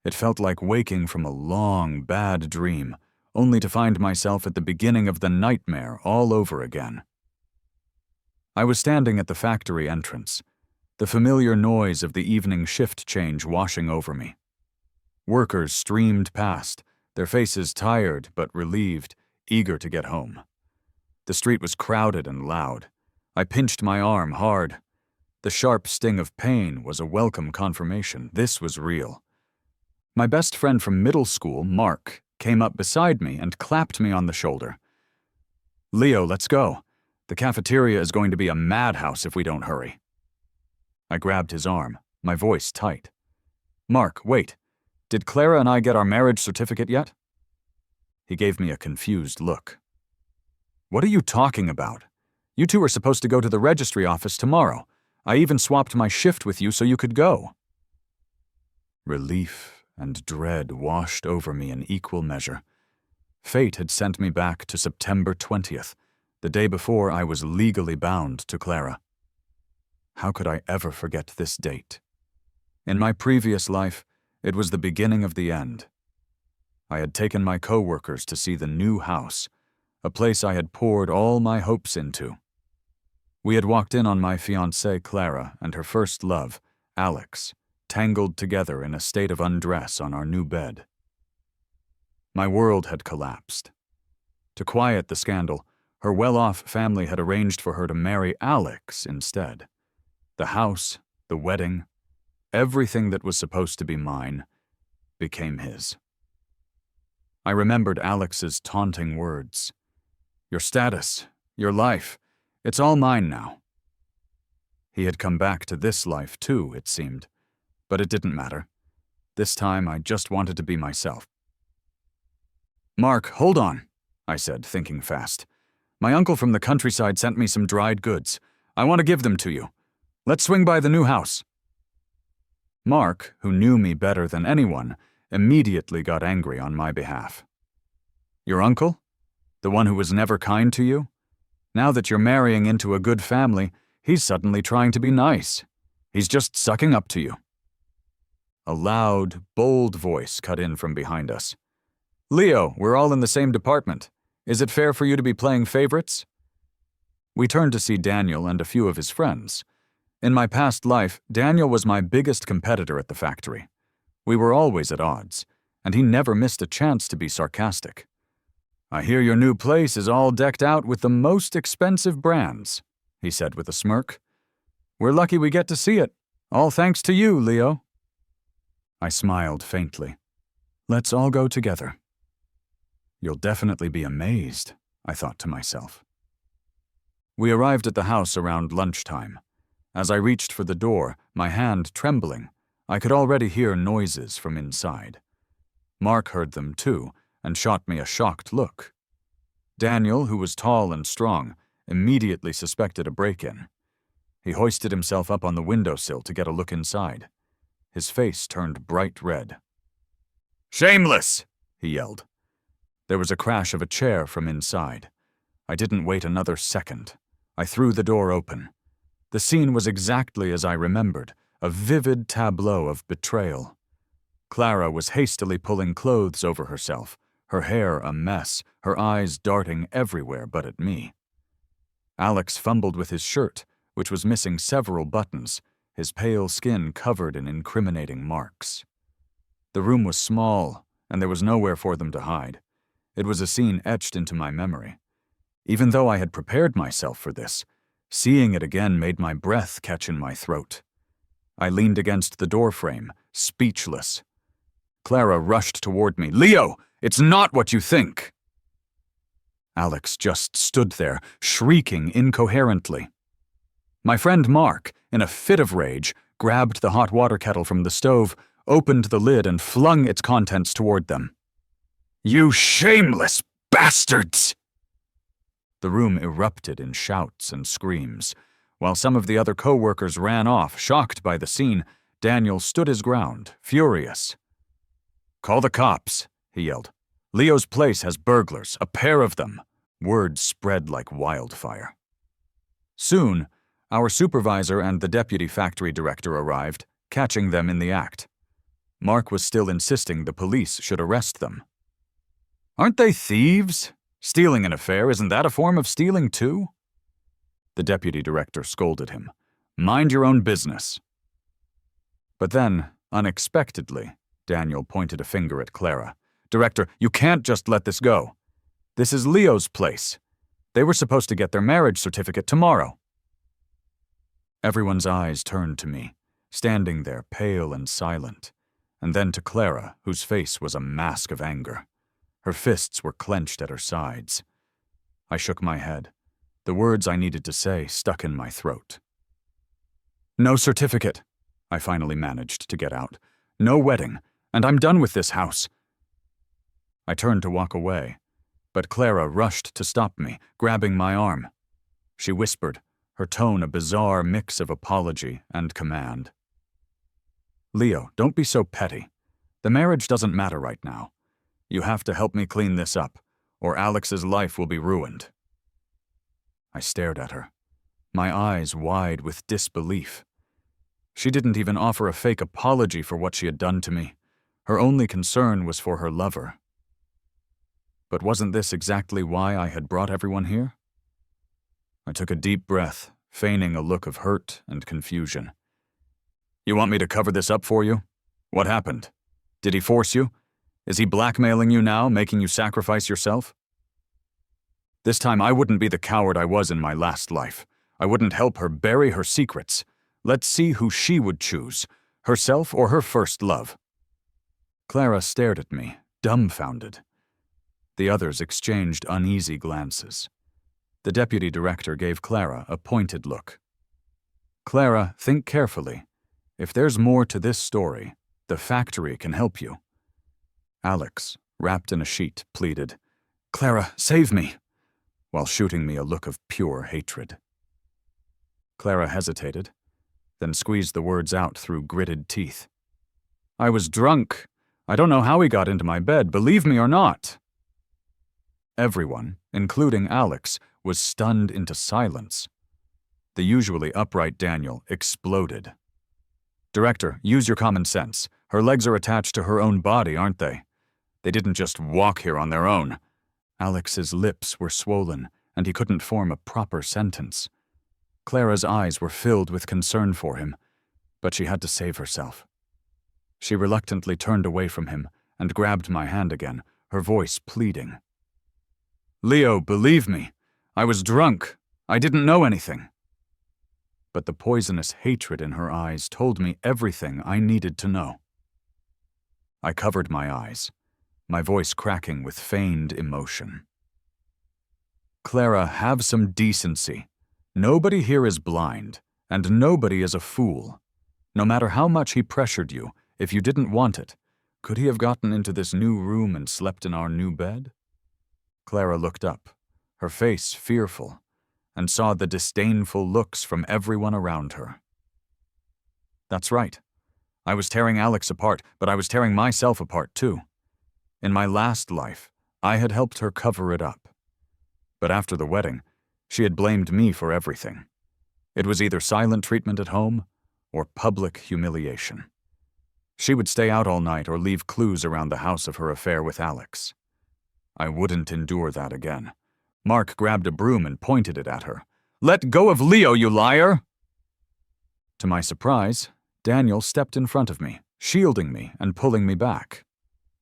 It felt like waking from a long, bad dream, only to find myself at the beginning of the nightmare all over again. I was standing at the factory entrance, the familiar noise of the evening shift change washing over me. Workers streamed past, their faces tired but relieved, eager to get home. The street was crowded and loud. I pinched my arm hard. The sharp sting of pain was a welcome confirmation. This was real. My best friend from middle school, Mark, came up beside me and clapped me on the shoulder. "Leo, let's go. The cafeteria is going to be a madhouse if we don't hurry." I grabbed his arm, my voice tight. "Mark, wait. Did Clara and I get our marriage certificate yet?" He gave me a confused look. "What are you talking about? You two are supposed to go to the registry office tomorrow. I even swapped my shift with you so you could go." Relief and dread washed over me in equal measure. Fate had sent me back to September 20th, the day before I was legally bound to Clara. How could I ever forget this date? In my previous life, it was the beginning of the end. I had taken my co-workers to see the new house, a place I had poured all my hopes into. We had walked in on my fiancée Clara and her first love, Alex, tangled together in a state of undress on our new bed. My world had collapsed. To quiet the scandal, her well-off family had arranged for her to marry Alex instead. The house, the wedding, everything that was supposed to be mine became his. I remembered Alex's taunting words. "Your status, your life, it's all mine now." He had come back to this life too, it seemed, but it didn't matter. This time I just wanted to be myself. "Mark, hold on," I said, thinking fast. "My uncle from the countryside sent me some dried goods. I want to give them to you. Let's swing by the new house." Mark, who knew me better than anyone, immediately got angry on my behalf. "Your uncle? The one who was never kind to you? Now that you're marrying into a good family, he's suddenly trying to be nice. He's just sucking up to you." A loud, bold voice cut in from behind us. "Leo, we're all in the same department. Is it fair for you to be playing favorites?" We turned to see Daniel and a few of his friends. In my past life, Daniel was my biggest competitor at the factory. We were always at odds, and he never missed a chance to be sarcastic. "I hear your new place is all decked out with the most expensive brands," he said with a smirk. "We're lucky we get to see it. All thanks to you, Leo." I smiled faintly. "Let's all go together." "You'll definitely be amazed," I thought to myself. We arrived at the house around lunchtime. As I reached for the door, my hand trembling, I could already hear noises from inside. Mark heard them too, and shot me a shocked look. Daniel, who was tall and strong, immediately suspected a break-in. He hoisted himself up on the windowsill to get a look inside. His face turned bright red. "Shameless!" he yelled. There was a crash of a chair from inside. I didn't wait another second. I threw the door open. The scene was exactly as I remembered, a vivid tableau of betrayal. Clara was hastily pulling clothes over herself, her hair a mess, her eyes darting everywhere but at me. Alex fumbled with his shirt, which was missing several buttons, his pale skin covered in incriminating marks. The room was small, and there was nowhere for them to hide. It was a scene etched into my memory. Even though I had prepared myself for this, seeing it again made my breath catch in my throat. I leaned against the doorframe, speechless. Clara rushed toward me. "Leo, it's not what you think!" Alex just stood there, shrieking incoherently. My friend Mark, in a fit of rage, grabbed the hot water kettle from the stove, opened the lid, and flung its contents toward them. "You shameless bastards!" The room erupted in shouts and screams. While some of the other co-workers ran off, shocked by the scene, Daniel stood his ground, furious. "Call the cops," he yelled. "Leo's place has burglars, a pair of them." Word spread like wildfire. Soon, our supervisor and the deputy factory director arrived, catching them in the act. Mark was still insisting the police should arrest them. Aren't they thieves? Stealing an affair, isn't that a form of stealing too? The deputy director scolded him. Mind your own business. But then, unexpectedly, Daniel pointed a finger at Clara. Director, you can't just let this go. This is Leo's place. They were supposed to get their marriage certificate tomorrow. Everyone's eyes turned to me, standing there pale and silent, and then to Clara, whose face was a mask of anger. Her fists were clenched at her sides. I shook my head. The words I needed to say stuck in my throat. No certificate, I finally managed to get out. No wedding, and I'm done with this house. I turned to walk away, but Clara rushed to stop me, grabbing my arm. She whispered, her tone a bizarre mix of apology and command. Leo, don't be so petty. The marriage doesn't matter right now. You have to help me clean this up, or Alex's life will be ruined. I stared at her, my eyes wide with disbelief. She didn't even offer a fake apology for what she had done to me. Her only concern was for her lover. But wasn't this exactly why I had brought everyone here? I took a deep breath, feigning a look of hurt and confusion. You want me to cover this up for you? What happened? Did he force you? Is he blackmailing you now, making you sacrifice yourself? This time I wouldn't be the coward I was in my last life. I wouldn't help her bury her secrets. Let's see who she would choose, herself or her first love. Clara stared at me, dumbfounded. The others exchanged uneasy glances. The deputy director gave Clara a pointed look. Clara, think carefully. If there's more to this story, the factory can help you. Alex, wrapped in a sheet, pleaded, Clara, save me, while shooting me a look of pure hatred. Clara hesitated, then squeezed the words out through gritted teeth. I was drunk. I don't know how he got into my bed, believe me or not. Everyone, including Alex, was stunned into silence. The usually upright Daniel exploded. Director, use your common sense. Her legs are attached to her own body, aren't they? They didn't just walk here on their own. Alex's lips were swollen, and he couldn't form a proper sentence. Clara's eyes were filled with concern for him, but she had to save herself. She reluctantly turned away from him and grabbed my hand again, her voice pleading. Leo, believe me. I was drunk. I didn't know anything. But the poisonous hatred in her eyes told me everything I needed to know. I covered my eyes, my voice cracking with feigned emotion. Clara, have some decency. Nobody here is blind, and nobody is a fool. No matter how much he pressured you, if you didn't want it, could he have gotten into this new room and slept in our new bed? Clara looked up, her face fearful, and saw the disdainful looks from everyone around her. That's right. I was tearing Alex apart, but I was tearing myself apart too. In my last life, I had helped her cover it up. But after the wedding, she had blamed me for everything. It was either silent treatment at home or public humiliation. She would stay out all night or leave clues around the house of her affair with Alex. I wouldn't endure that again. Mark grabbed a broom and pointed it at her. Let go of Leo, you liar! To my surprise, Daniel stepped in front of me, shielding me and pulling me back.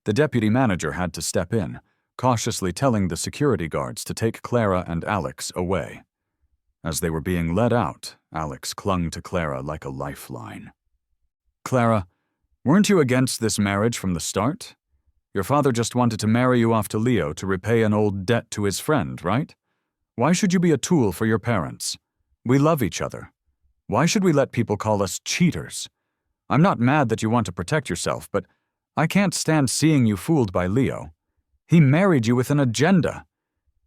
The deputy manager had to step in, cautiously telling the security guards to take Clara and Alex away. As they were being led out, Alex clung to Clara like a lifeline. Clara, weren't you against this marriage from the start? Your father just wanted to marry you off to Leo to repay an old debt to his friend, right? Why should you be a tool for your parents? We love each other. Why should we let people call us cheaters? I'm not mad that you want to protect yourself, but I can't stand seeing you fooled by Leo. He married you with an agenda.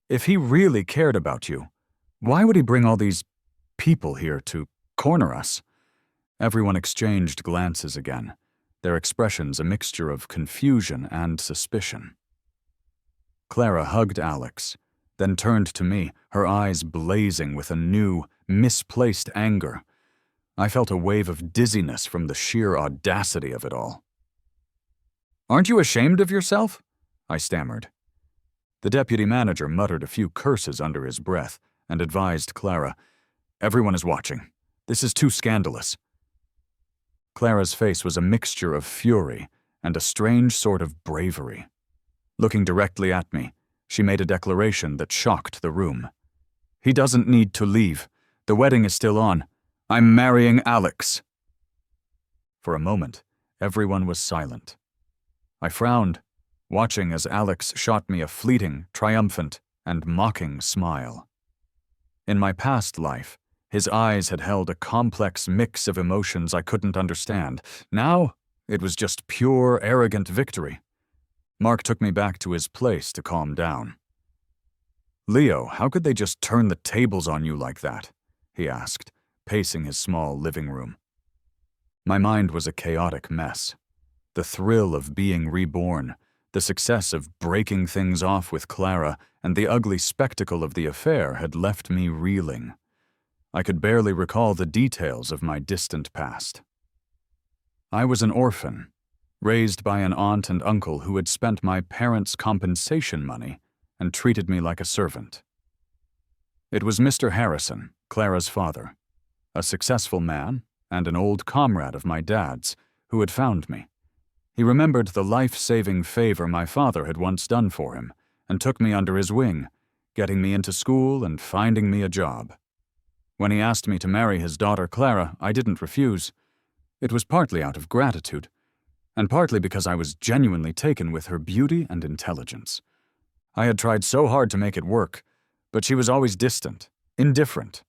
If he really cared about you, why would he bring all these people here to corner us? Everyone exchanged glances again, their expressions a mixture of confusion and suspicion. Clara hugged Alex, then turned to me, her eyes blazing with a new, misplaced anger. I felt a wave of dizziness from the sheer audacity of it all. Aren't you ashamed of yourself? I stammered. The deputy manager muttered a few curses under his breath and advised Clara, "Everyone is watching. This is too scandalous." Clara's face was a mixture of fury and a strange sort of bravery. Looking directly at me, she made a declaration that shocked the room. "He doesn't need to leave. The wedding is still on. I'm marrying Alex." For a moment, everyone was silent. I frowned, watching as Alex shot me a fleeting, triumphant, and mocking smile. In my past life, his eyes had held a complex mix of emotions I couldn't understand. Now, it was just pure, arrogant victory. Mark took me back to his place to calm down. "Leo, how could they just turn the tables on you like that?" he asked, pacing his small living room. My mind was a chaotic mess. The thrill of being reborn, the success of breaking things off with Clara, and the ugly spectacle of the affair had left me reeling. I could barely recall the details of my distant past. I was an orphan, raised by an aunt and uncle who had spent my parents' compensation money and treated me like a servant. It was Mr. Harrison, Clara's father, a successful man and an old comrade of my dad's, who had found me. He remembered the life-saving favor my father had once done for him and took me under his wing, getting me into school and finding me a job. When he asked me to marry his daughter Clara, I didn't refuse. It was partly out of gratitude, and partly because I was genuinely taken with her beauty and intelligence. I had tried so hard to make it work, but she was always distant, indifferent.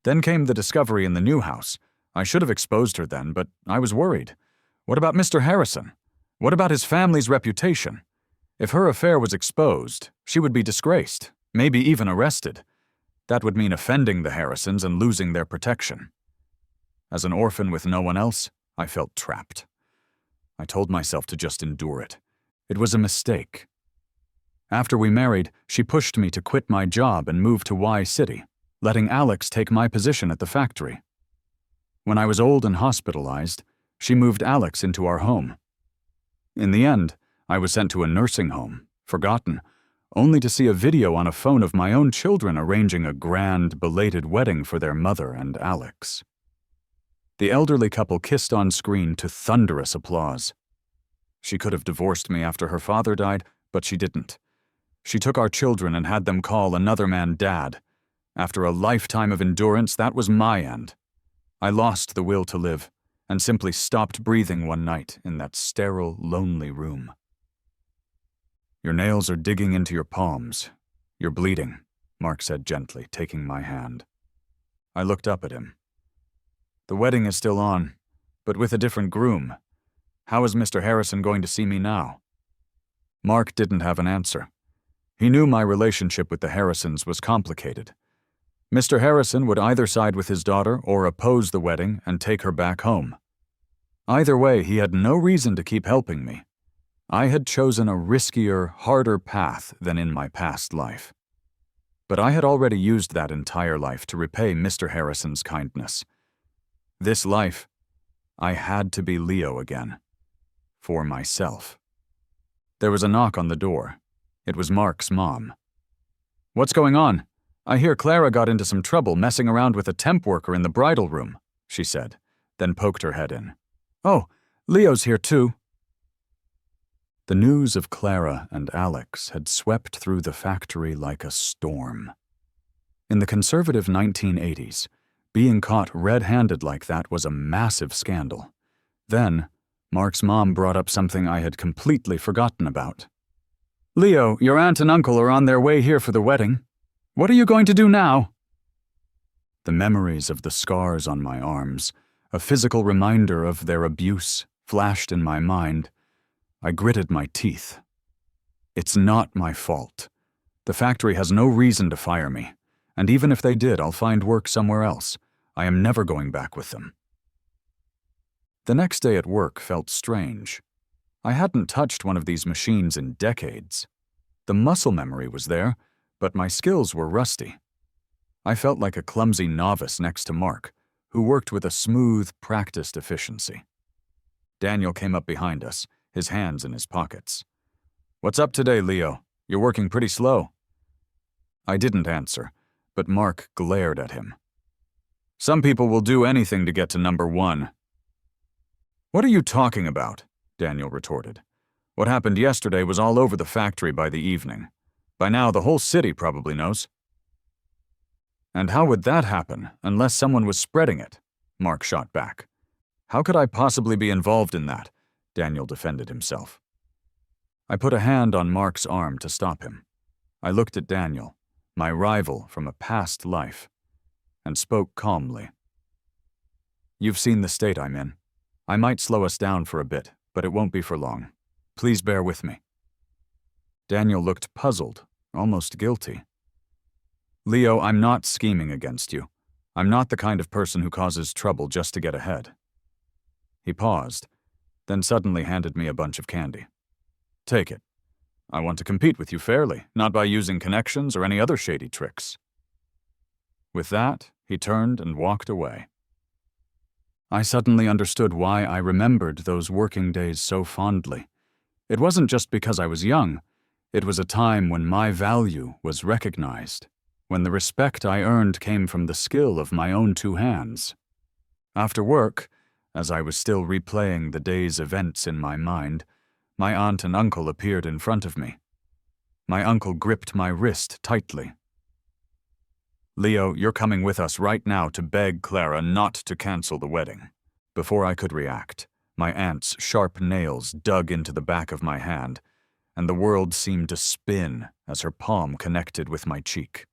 Then came the discovery in the new house. I should have exposed her then, but I was worried. What about Mr. Harrison? What about his family's reputation? If her affair was exposed, she would be disgraced, maybe even arrested. That would mean offending the Harrisons and losing their protection. As an orphan with no one else, I felt trapped. I told myself to just endure it. It was a mistake. After we married, she pushed me to quit my job and move to Y City, letting Alex take my position at the factory. When I was old and hospitalized, she moved Alex into our home. In the end, I was sent to a nursing home, forgotten, only to see a video on a phone of my own children arranging a grand, belated wedding for their mother and Alex. The elderly couple kissed on screen to thunderous applause. She could have divorced me after her father died, but she didn't. She took our children and had them call another man Dad. After a lifetime of endurance, that was my end. I lost the will to live and simply stopped breathing one night in that sterile, lonely room. "Your nails are digging into your palms. You're bleeding," Mark said gently, taking my hand. I looked up at him. "The wedding is still on, but with a different groom. How is Mr. Harrison going to see me now?" Mark didn't have an answer. He knew my relationship with the Harrisons was complicated. Mr. Harrison would either side with his daughter or oppose the wedding and take her back home. Either way, he had no reason to keep helping me. I had chosen a riskier, harder path than in my past life. But I had already used that entire life to repay Mr. Harrison's kindness. This life, I had to be Leo again. For myself. There was a knock on the door. It was Mark's mom. "What's going on? I hear Clara got into some trouble messing around with a temp worker in the bridal room," she said, then poked her head in. "Oh, Leo's here too." The news of Clara and Alex had swept through the factory like a storm. In the conservative 1980s, being caught red-handed like that was a massive scandal. Then, Mark's mom brought up something I had completely forgotten about. "Leo, your aunt and uncle are on their way here for the wedding. What are you going to do now?" The memories of the scars on my arms, a physical reminder of their abuse, flashed in my mind. I gritted my teeth. It's not my fault. The factory has no reason to fire me, and even if they did, I'll find work somewhere else. I am never going back with them. The next day at work felt strange. I hadn't touched one of these machines in decades. The muscle memory was there, but my skills were rusty. I felt like a clumsy novice next to Mark, who worked with a smooth, practiced efficiency. Daniel came up behind us, his hands in his pockets. "What's up today, Leo? You're working pretty slow." I didn't answer, but Mark glared at him. "Some people will do anything to get to number 1. "What are you talking about?" Daniel retorted. "What happened yesterday was all over the factory by the evening. By now, the whole city probably knows." "And how would that happen, unless someone was spreading it?" Mark shot back. "How could I possibly be involved in that?" Daniel defended himself. I put a hand on Mark's arm to stop him. I looked at Daniel, my rival from a past life, and spoke calmly. "You've seen the state I'm in. I might slow us down for a bit, but it won't be for long. Please bear with me." Daniel looked puzzled, almost guilty. "Leo, I'm not scheming against you. I'm not the kind of person who causes trouble just to get ahead." He paused, then suddenly handed me a bunch of candy. "Take it. I want to compete with you fairly, not by using connections or any other shady tricks." With that, he turned and walked away. I suddenly understood why I remembered those working days so fondly. It wasn't just because I was young. It was a time when my value was recognized, when the respect I earned came from the skill of my own 2 hands. After work, as I was still replaying the day's events in my mind, my aunt and uncle appeared in front of me. My uncle gripped my wrist tightly. "Leo, you're coming with us right now to beg Clara not to cancel the wedding." Before I could react, my aunt's sharp nails dug into the back of my hand, and the world seemed to spin as her palm connected with my cheek.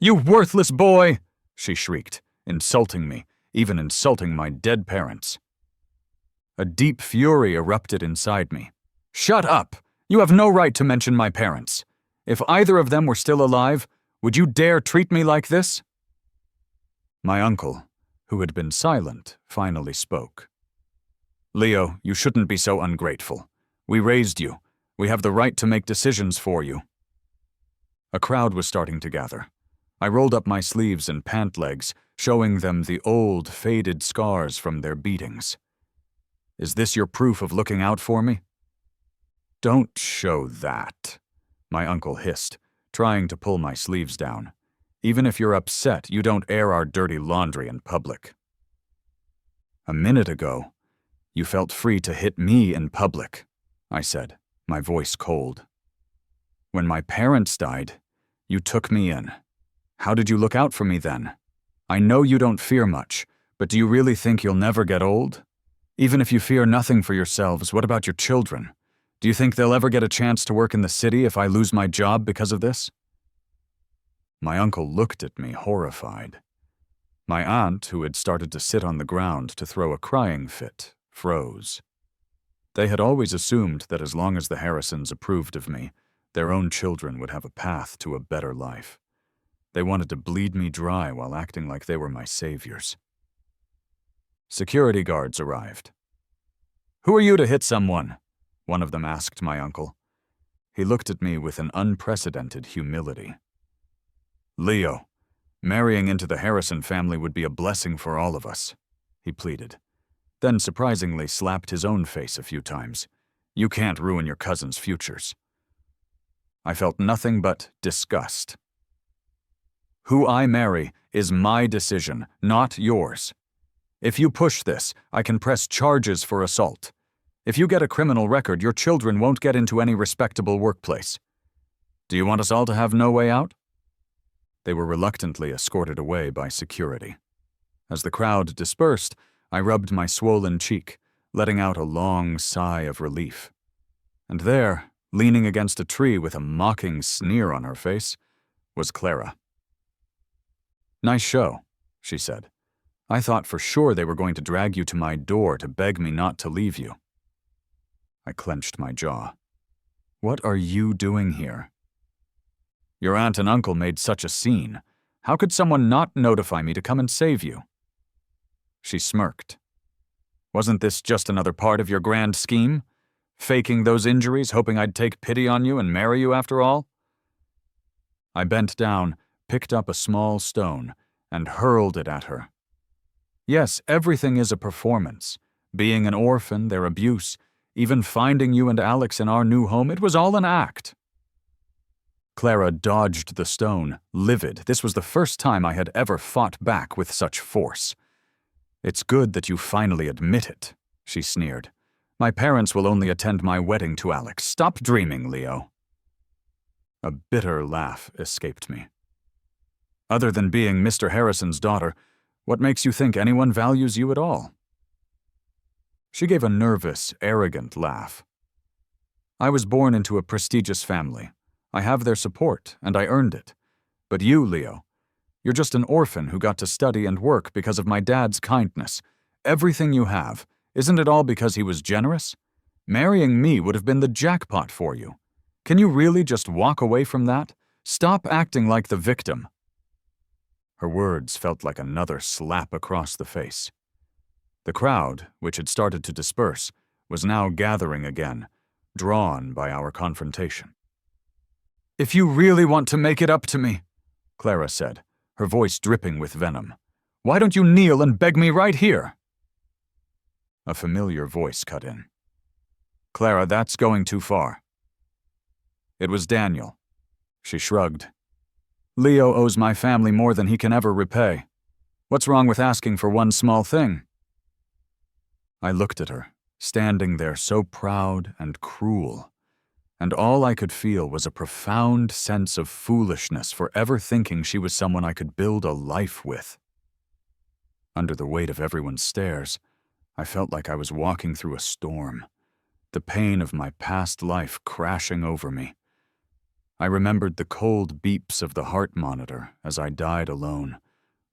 "You worthless boy!" she shrieked, insulting me, even insulting my dead parents. A deep fury erupted inside me. "Shut up! You have no right to mention my parents. If either of them were still alive, would you dare treat me like this?" My uncle, who had been silent, finally spoke. "Leo, you shouldn't be so ungrateful. We raised you. We have the right to make decisions for you." A crowd was starting to gather. I rolled up my sleeves and pant legs, showing them the old, faded scars from their beatings. "Is this your proof of looking out for me?" "Don't show that," my uncle hissed, trying to pull my sleeves down. "Even if you're upset, you don't air our dirty laundry in public." "A minute ago, you felt free to hit me in public," I said, my voice cold. "When my parents died, you took me in. How did you look out for me then? I know you don't fear much, but do you really think you'll never get old? Even if you fear nothing for yourselves, what about your children? Do you think they'll ever get a chance to work in the city if I lose my job because of this?" My uncle looked at me horrified. My aunt, who had started to sit on the ground to throw a crying fit, froze. They had always assumed that as long as the Harrisons approved of me, their own children would have a path to a better life. They wanted to bleed me dry while acting like they were my saviors. Security guards arrived. "Who are you to hit someone?" one of them asked my uncle. He looked at me with an unprecedented humility. "Leo, marrying into the Harrison family would be a blessing for all of us," he pleaded, then surprisingly slapped his own face a few times. "You can't ruin your cousins' futures." I felt nothing but disgust. "Who I marry is my decision, not yours. If you push this, I can press charges for assault. If you get a criminal record, your children won't get into any respectable workplace. Do you want us all to have no way out?" They were reluctantly escorted away by security. As the crowd dispersed, I rubbed my swollen cheek, letting out a long sigh of relief. And there, leaning against a tree with a mocking sneer on her face, was Clara. "Nice show," she said. "I thought for sure they were going to drag you to my door to beg me not to leave you." I clenched my jaw. "What are you doing here?" "Your aunt and uncle made such a scene. How could someone not notify me to come and save you?" She smirked. "Wasn't this just another part of your grand scheme? Faking those injuries, hoping I'd take pity on you and marry you after all?" I bent down, picked up a small stone, and hurled it at her. Yes, everything is a performance. Being an orphan, their abuse, Even finding you and Alex in our new home, it was all an act." Clara dodged the stone, livid. This was the first time I had ever fought back with such force. "It's good that you finally admit it," she sneered. "My parents will only attend my wedding to Alex. Stop dreaming, Leo." A bitter laugh escaped me. "Other than being Mr. Harrison's daughter, what makes you think anyone values you at all?" She gave a nervous, arrogant laugh. "I was born into a prestigious family. I have their support, and I earned it. But you, Leo, you're just an orphan who got to study and work because of my dad's kindness. Everything you have, isn't it all because he was generous? Marrying me would have been the jackpot for you. Can you really just walk away from that? Stop acting like the victim." Her words felt like another slap across the face. The crowd, which had started to disperse, was now gathering again, drawn by our confrontation. "If you really want to make it up to me," Clara said, her voice dripping with venom, "why don't you kneel and beg me right here?" A familiar voice cut in. "Clara, that's going too far." It was Daniel. She shrugged. "Leo owes my family more than he can ever repay. What's wrong with asking for one small thing?" I looked at her, standing there so proud and cruel, and all I could feel was a profound sense of foolishness for ever thinking she was someone I could build a life with. Under the weight of everyone's stares, I felt like I was walking through a storm, the pain of my past life crashing over me. I remembered the cold beeps of the heart monitor as I died alone,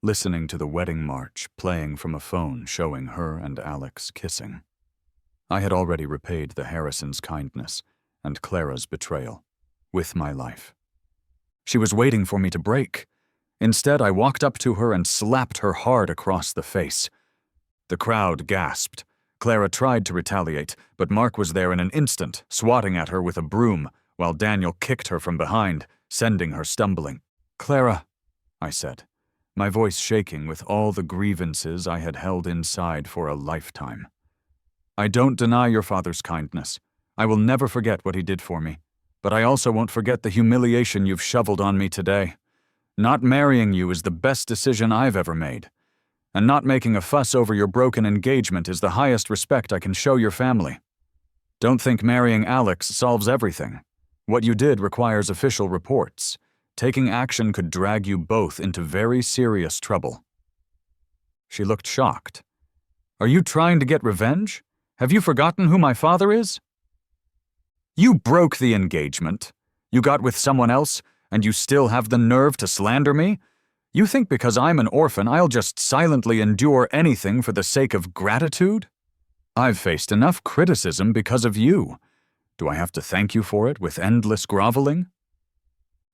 listening to the wedding march playing from a phone showing her and Alex kissing. I had already repaid the Harrisons' kindness and Clara's betrayal with my life. She was waiting for me to break. Instead, I walked up to her and slapped her hard across the face. The crowd gasped. Clara tried to retaliate, but Mark was there in an instant, swatting at her with a broom, while Daniel kicked her from behind, sending her stumbling. "Clara," I said, my voice shaking with all the grievances I had held inside for a lifetime. "I don't deny your father's kindness. I will never forget what he did for me, but I also won't forget the humiliation you've shoveled on me today. Not marrying you is the best decision I've ever made, and not making a fuss over your broken engagement is the highest respect I can show your family. Don't think marrying Alex solves everything. What you did requires official reports. Taking action could drag you both into very serious trouble." She looked shocked. "Are you trying to get revenge? Have you forgotten who my father is?" "You broke the engagement. You got with someone else, and you still have the nerve to slander me? You think because I'm an orphan I'll just silently endure anything for the sake of gratitude? I've faced enough criticism because of you. Do I have to thank you for it with endless groveling?"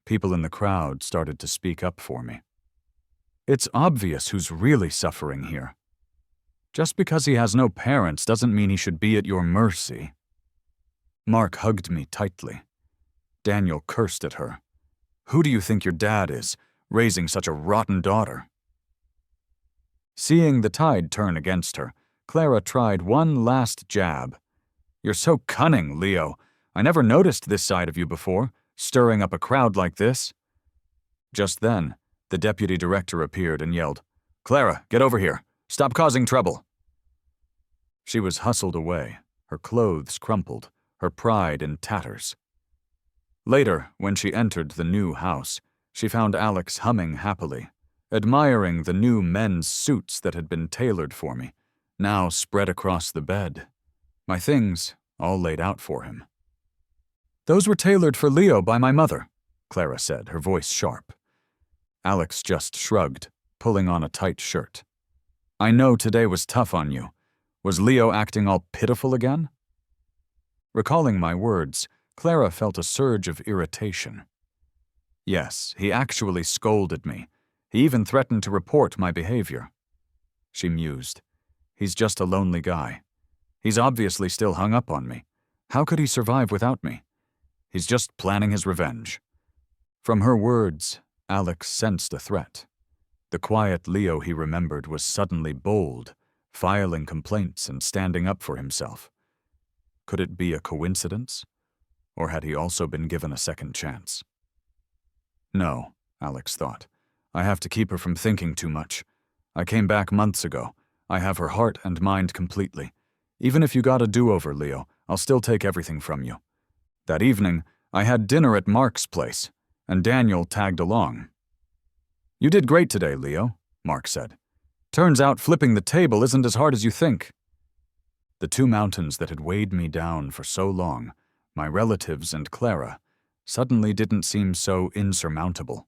People in the crowd started to speak up for me. "It's obvious who's really suffering here. Just because he has no parents doesn't mean he should be at your mercy." Mark hugged me tightly. Daniel cursed at her. "Who do you think your dad is, raising such a rotten daughter?" Seeing the tide turn against her, Clara tried one last jab. "You're so cunning, Leo. I never noticed this side of you before, stirring up a crowd like this." Just then, the deputy director appeared and yelled, "Clara, get over here. Stop causing trouble." She was hustled away, her clothes crumpled, her pride in tatters. Later, when she entered the new house, she found Alex humming happily, admiring the new men's suits that had been tailored for me, now spread across the bed. My things all laid out for him. "Those were tailored for Leo by my mother," Clara said, her voice sharp. Alex just shrugged, pulling on a tight shirt. "I know today was tough on you. Was Leo acting all pitiful again?" Recalling my words, Clara felt a surge of irritation. "Yes, he actually scolded me. He even threatened to report my behavior." She mused. "He's just a lonely guy. He's obviously still hung up on me. How could he survive without me? He's just planning his revenge." From her words, Alex sensed a threat. The quiet Leo he remembered was suddenly bold, filing complaints and standing up for himself. Could it be a coincidence? Or had he also been given a second chance? No, Alex thought. I have to keep her from thinking too much. I came back months ago. I have her heart and mind completely. Even if you got a do-over, Leo, I'll still take everything from you. That evening, I had dinner at Mark's place, and Daniel tagged along. You did great today, Leo, Mark said. Turns out flipping the table isn't as hard as you think. The two mountains that had weighed me down for so long, my relatives and Clara, suddenly didn't seem so insurmountable.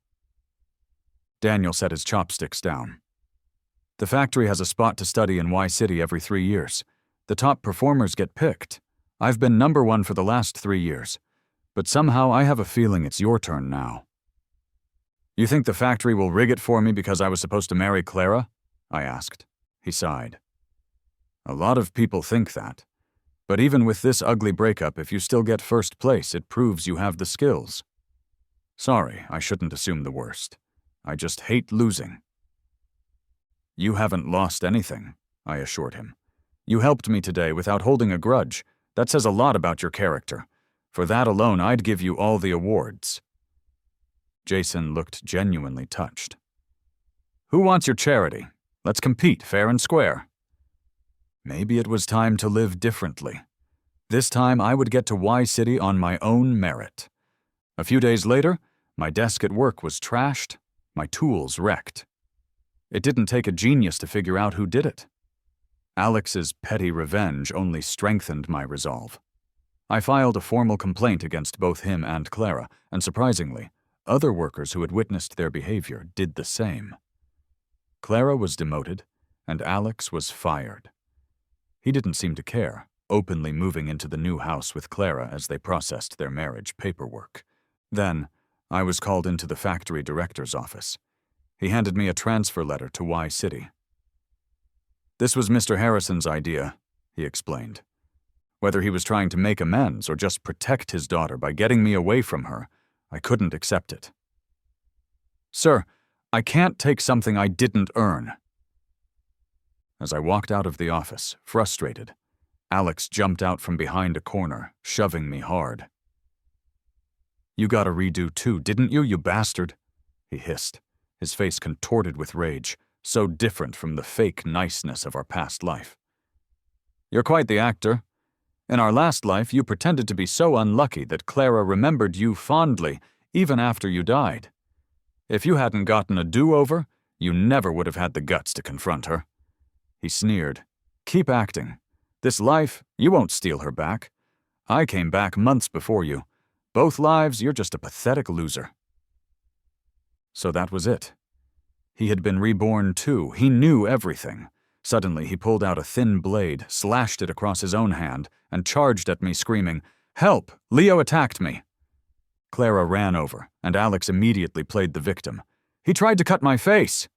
Daniel set his chopsticks down. The factory has a spot to study in Y City every 3 years. The top performers get picked. I've been #1 for the last 3 years. But somehow I have a feeling it's your turn now. You think the factory will rig it for me because I was supposed to marry Clara? I asked. He sighed. A lot of people think that. But even with this ugly breakup, if you still get first place, it proves you have the skills. Sorry, I shouldn't assume the worst. I just hate losing. You haven't lost anything, I assured him. You helped me today without holding a grudge. That says a lot about your character. For that alone, I'd give you all the awards. Jason looked genuinely touched. Who wants your charity? Let's compete fair and square. Maybe it was time to live differently. This time I would get to Y City on my own merit. A few days later, my desk at work was trashed, my tools wrecked. It didn't take a genius to figure out who did it. Alex's petty revenge only strengthened my resolve. I filed a formal complaint against both him and Clara, and surprisingly, other workers who had witnessed their behavior did the same. Clara was demoted, and Alex was fired. He didn't seem to care, openly moving into the new house with Clara as they processed their marriage paperwork. Then, I was called into the factory director's office. He handed me a transfer letter to Y City. This was Mr. Harrison's idea, he explained. Whether he was trying to make amends or just protect his daughter by getting me away from her, I couldn't accept it. Sir, I can't take something I didn't earn. As I walked out of the office, frustrated, Alex jumped out from behind a corner, shoving me hard. You got a redo too, didn't you, you bastard? He hissed, his face contorted with rage, so different from the fake niceness of our past life. You're quite the actor. In our last life, you pretended to be so unlucky that Clara remembered you fondly, even after you died. If you hadn't gotten a do-over, you never would have had the guts to confront her. He sneered. Keep acting. This life, you won't steal her back. I came back months before you. Both lives, you're just a pathetic loser. So that was it. He had been reborn too. He knew everything. Suddenly, he pulled out a thin blade, slashed it across his own hand, and charged at me, screaming, Help! Leo attacked me! Clara ran over, and Alex immediately played the victim. He tried to cut my face!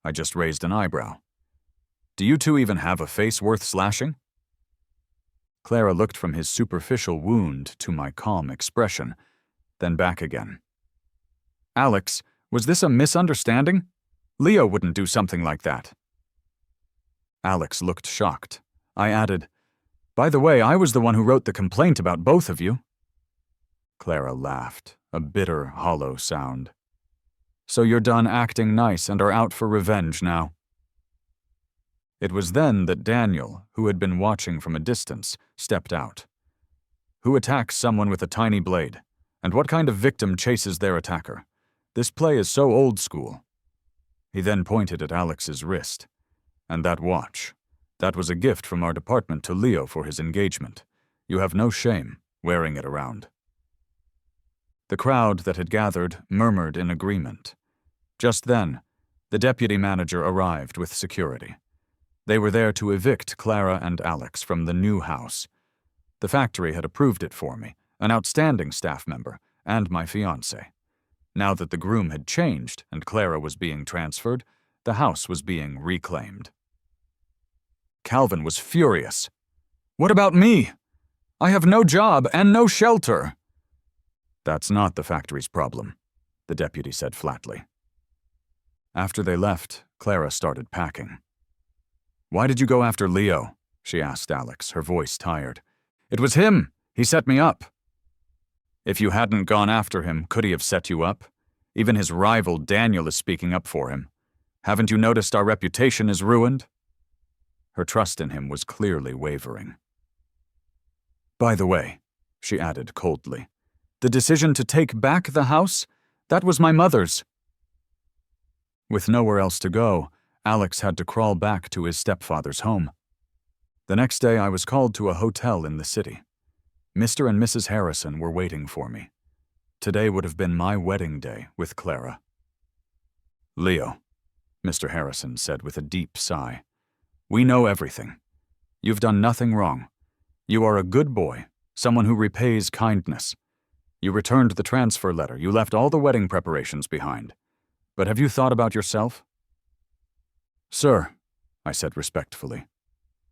I just raised an eyebrow. Do you two even have a face worth slashing? Clara looked from his superficial wound to my calm expression, then back again. Alex, was this a misunderstanding? Leo wouldn't do something like that. Alex looked shocked. I added, By the way, I was the one who wrote the complaint about both of you. Clara laughed, a bitter, hollow sound. So you're done acting nice and are out for revenge now. It was then that Daniel, who had been watching from a distance, stepped out. Who attacks someone with a tiny blade? And what kind of victim chases their attacker? This play is so old school. He then pointed at Alex's wrist. And that watch. That was a gift from our department to Leo for his engagement. You have no shame wearing it around. The crowd that had gathered murmured in agreement. Just then, the deputy manager arrived with security. They were there to evict Clara and Alex from the new house. The factory had approved it for me, an outstanding staff member, and my fiancée. Now that the groom had changed and Clara was being transferred, the house was being reclaimed. Calvin was furious. What about me? I have no job and no shelter. That's not the factory's problem, the deputy said flatly. After they left, Clara started packing. Why did you go after Leo? She asked Alex, her voice tired. It was him! He set me up! If you hadn't gone after him, could he have set you up? Even his rival, Daniel, is speaking up for him. Haven't you noticed our reputation is ruined? Her trust in him was clearly wavering. By the way, she added coldly, the decision to take back the house, that was my mother's. With nowhere else to go, Alex had to crawl back to his stepfather's home. The next day I was called to a hotel in the city. Mr. and Mrs. Harrison were waiting for me. Today would have been my wedding day with Clara. Leo, Mr. Harrison said with a deep sigh, we know everything. You've done nothing wrong. You are a good boy, someone who repays kindness. You returned the transfer letter. You left all the wedding preparations behind. But have you thought about yourself? Sir, I said respectfully,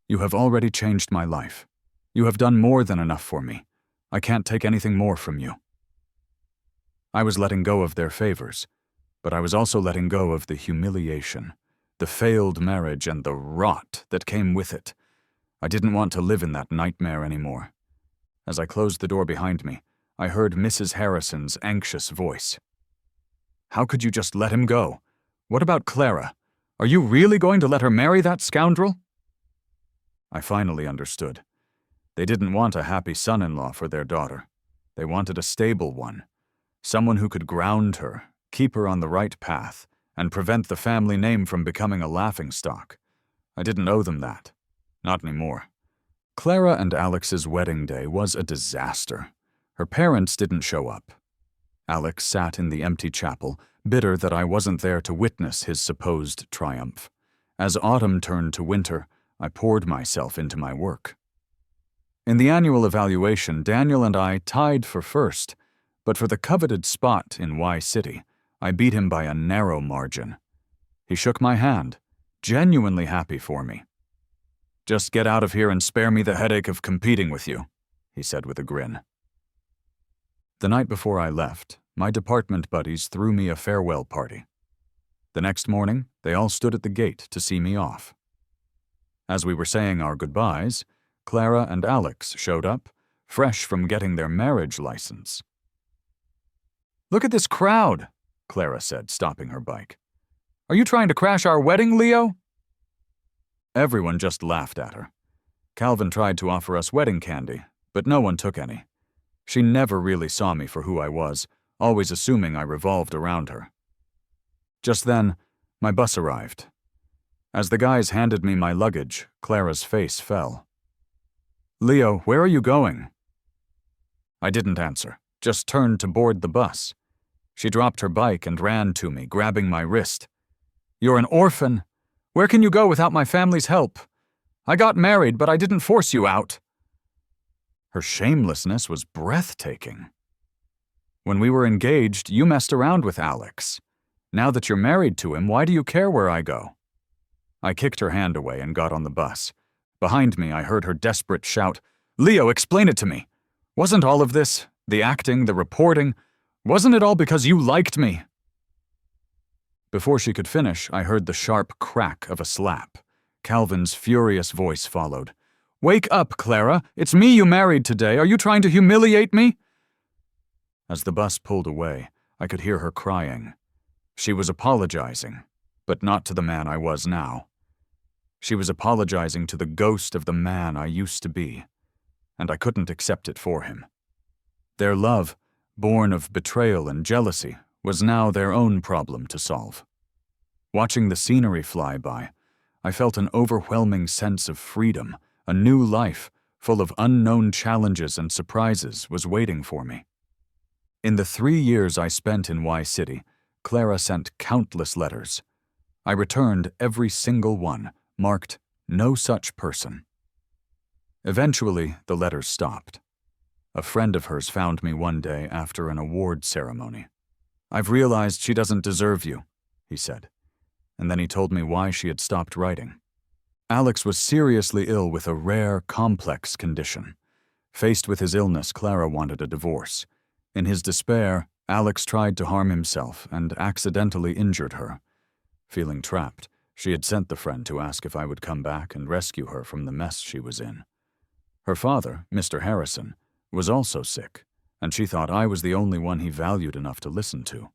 you have already changed my life. You have done more than enough for me. I can't take anything more from you. I was letting go of their favors, but I was also letting go of the humiliation, the failed marriage, and the rot that came with it. I didn't want to live in that nightmare anymore. As I closed the door behind me, I heard Mrs. Harrison's anxious voice. How could you just let him go? What about Clara? Are you really going to let her marry that scoundrel? I finally understood. They didn't want a happy son-in-law for their daughter. They wanted a stable one, someone who could ground her, keep her on the right path, and prevent the family name from becoming a laughingstock. I didn't owe them that. Not anymore. Clara and Alex's wedding day was a disaster. Her parents didn't show up. Alex sat in the empty chapel, bitter that I wasn't there to witness his supposed triumph. As autumn turned to winter, I poured myself into my work. In the annual evaluation, Daniel and I tied for first, but for the coveted spot in Y City, I beat him by a narrow margin. He shook my hand, genuinely happy for me. Just get out of here and spare me the headache of competing with you, he said with a grin. The night before I left, my department buddies threw me a farewell party. The next morning, they all stood at the gate to see me off. As we were saying our goodbyes, Clara and Alex showed up, fresh from getting their marriage license. Look at this crowd, Clara said, stopping her bike. Are you trying to crash our wedding, Leo? Everyone just laughed at her. Calvin tried to offer us wedding candy, but no one took any. She never really saw me for who I was, always assuming I revolved around her. Just then, my bus arrived. As the guys handed me my luggage, Clara's face fell. Leo, where are you going? I didn't answer, just turned to board the bus. She dropped her bike and ran to me, grabbing my wrist. You're an orphan. Where can you go without my family's help? I got married, but I didn't force you out. Her shamelessness was breathtaking. When we were engaged, you messed around with Alex. Now that you're married to him, why do you care where I go? I kicked her hand away and got on the bus. Behind me, I heard her desperate shout, Leo, explain it to me. Wasn't all of this, the acting, the reporting, wasn't it all because you liked me? Before she could finish, I heard the sharp crack of a slap. Calvin's furious voice followed. Wake up, Clara. It's me you married today. Are you trying to humiliate me? As the bus pulled away, I could hear her crying. She was apologizing, but not to the man I was now. She was apologizing to the ghost of the man I used to be, and I couldn't accept it for him. Their love, born of betrayal and jealousy, was now their own problem to solve. Watching the scenery fly by, I felt an overwhelming sense of freedom. A new life, full of unknown challenges and surprises, was waiting for me. In the 3 years I spent in Y City, Clara sent countless letters. I returned every single one, marked no such person. Eventually, the letters stopped. A friend of hers found me one day after an award ceremony. I've realized she doesn't deserve you, he said, and then he told me why she had stopped writing. Alex was seriously ill with a rare, complex condition. Faced with his illness, Clara wanted a divorce. In his despair, Alex tried to harm himself and accidentally injured her. Feeling trapped, she had sent the friend to ask if I would come back and rescue her from the mess she was in. Her father, Mr. Harrison, was also sick, and she thought I was the only one he valued enough to listen to.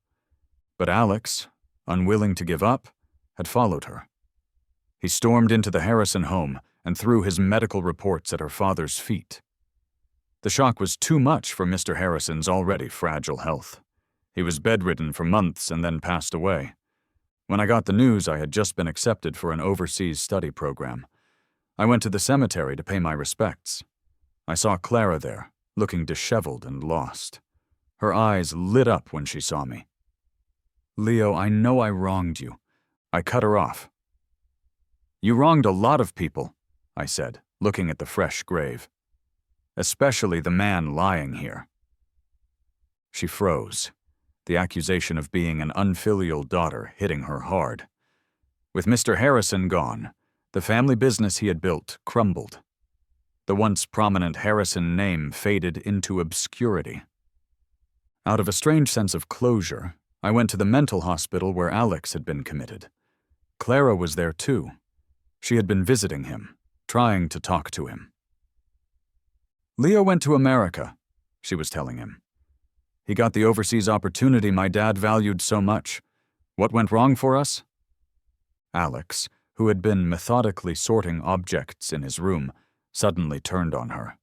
But Alex, unwilling to give up, had followed her. He stormed into the Harrison home and threw his medical reports at her father's feet. The shock was too much for Mr. Harrison's already fragile health. He was bedridden for months and then passed away. When I got the news, I had just been accepted for an overseas study program. I went to the cemetery to pay my respects. I saw Clara there, looking disheveled and lost. Her eyes lit up when she saw me. "Leo, I know I wronged you." I cut her off. "You wronged a lot of people," I said, looking at the fresh grave. "Especially the man lying here." She froze, the accusation of being an unfilial daughter hitting her hard. With Mr. Harrison gone, the family business he had built crumbled. The once prominent Harrison name faded into obscurity. Out of a strange sense of closure, I went to the mental hospital where Alex had been committed. Clara was there too. She had been visiting him, trying to talk to him. "Leo went to America," she was telling him. "He got the overseas opportunity my dad valued so much. What went wrong for us?" Alex, who had been methodically sorting objects in his room, suddenly turned on her.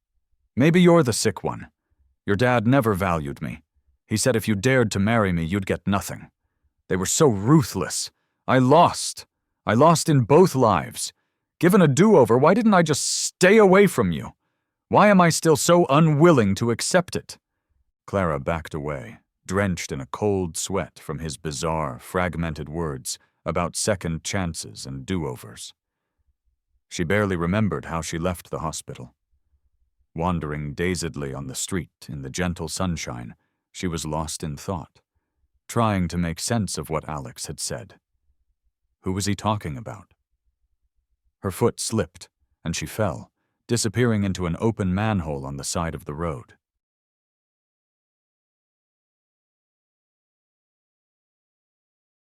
"Maybe you're the sick one. Your dad never valued me. He said if you dared to marry me, you'd get nothing. They were so ruthless. I lost. I lost in both lives. Given a do-over, why didn't I just stay away from you? Why am I still so unwilling to accept it?" Clara backed away, drenched in a cold sweat from his bizarre, fragmented words about second chances and do-overs. She barely remembered how she left the hospital. Wandering dazedly on the street in the gentle sunshine, she was lost in thought, trying to make sense of what Alex had said. Who was he talking about? Her foot slipped, and she fell, disappearing into an open manhole on the side of the road.